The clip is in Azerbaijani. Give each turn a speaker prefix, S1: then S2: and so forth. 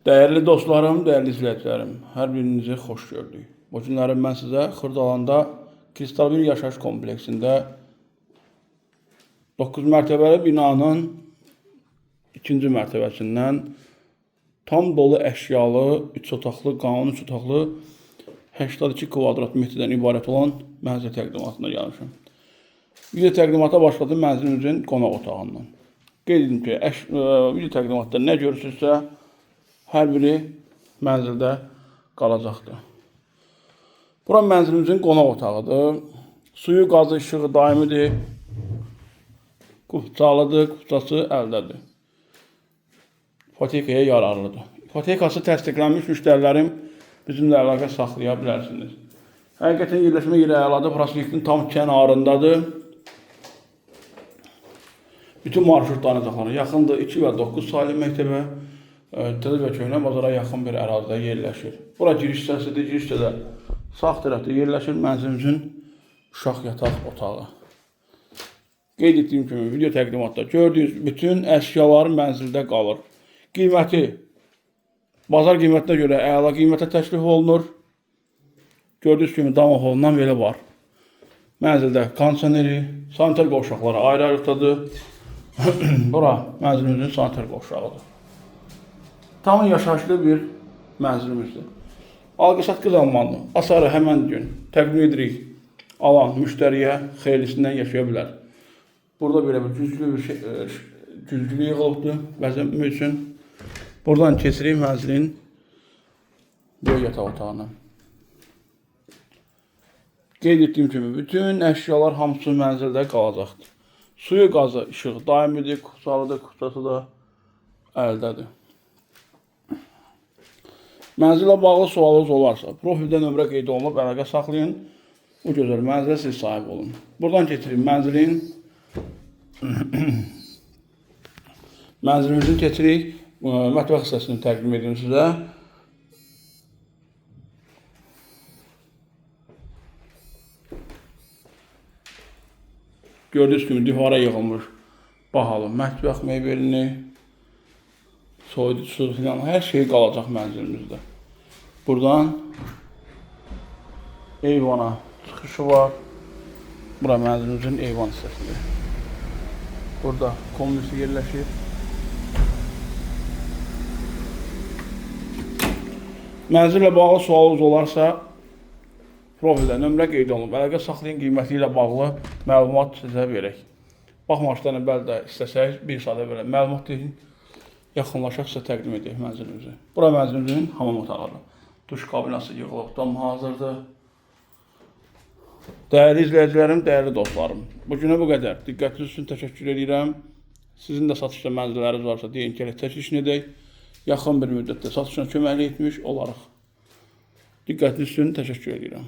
S1: Değerli dostlarım, değerli izləyicilərim, hər birinizi xoş gördük. Bu günlərim mən sizə Xırdalanda Kristal bir yaşayış kompleksində 9 mərtəbəli binanın 2-ci mərtəbəsindən tam dolu əşyalı, 3 otaqlı, qanun 3 otaqlı 82 kvadrat metrdən ibarət olan mənzil təqdimatına gəlmişəm. Video təqdimata başladım mənzilimizin qonaq otağından. Qeyd edim ki, video təqdimatda nə görürsünüzsə, hər biri mənzildə qalacaqdır. Bura mənzilimizin qonaq otağıdır. Suyu, qazı, işığı daimidir. Qubçalıdır, qubçası əldədir. İpotekaya yararlıdır. İpotekası təsdiqlənmiş müştərilərim bizimlə əlaqə saxlaya bilərsiniz. Həqiqətən yerləşmə yeri əladır, prospektin tam kənarındadır. Bütün marşrut dayanacaqları yaxındır. 2 və 9 saylı məktəbə, Təzə və Köhnə bazara yaxın bir ərazidə yerləşir. Bura giriş hissəsidir, giriş hissədə sağ tərəfdə yerləşir mənzilimizin uşaq yataq otağı. Qeyd etdiyim kimi video təqdimatda gördüyünüz bütün əşyalar mənzildə qalır. Qiyməti bazar qiymətinə görə əla qiymətə təklif olunur. Gördüyünüz kimi dama holundan belə var. Mənzildə kondisioneri, sanitar qovşaqları ayrı-ayrıqdadır. Bura mənzilimizin sanitar qovşağıdır. Tam yaşayışlı bir mənzilimizdir. Alqı-satqı zamanı asarı həmən gün təqdim edirik. Alan müştəriyə xeylisindən yaşaya bilər. Burada belə bir güzgülü yığılıbdır bəzənmək üçün. Buradan keçirik mənzilin böyük yataq otağına. Qeyd etdiyim kimi bütün əşyalar hamısı mənzildə qalacaqdır. Suyu, qazı, işıq daimidir, qubçalıdır, qubçası da əldədir. Mənzillə bağlı sualınız olarsa, profildə nömrə qeyd olunub, əlaqə saxlayın. Bu gözəl mənzilə siz sahib olun. Buradan keçirik mənzilimizin keçirik. Mətbəx hissəsini təqdim edim sizə. Gördüyünüz kimi divara yığılmış bahalı mətbəx mebelini, soyuducu filan hər şey qalacaq mənzilimizdə. Buradan eyvana çıxışı var. Bura mənzilimizin eyvan hissəsidir. Burada komünisi yerləşir. Mənzillə bağlı sualınız olarsa, profildə nömrə qeyd olunub, əlaqə saxlayın, qiyməti ilə bağlı məlumat sizə verək. Baxmamışdan əvvəl də istəsək, bir saata belə məlumat deyin, yaxınlaşaq sizə təqdim edək mənzilimizi. Bura mənzilimizin hamam otağıdır. Duş kabinası yığılıb, tam hazırdır. Dəyərli izləyicilərim, dəyərli dostlarım, bu günə bu qədər. Diqqətiniz üçün təşəkkür edirəm. Sizin də satışda mənzilləriniz varsa, deyin ki, təklifini edək. Yaxın bir müddətdə satışına köməklik etmiş olaraq. Diqqətiniz üçün təşəkkür edirəm.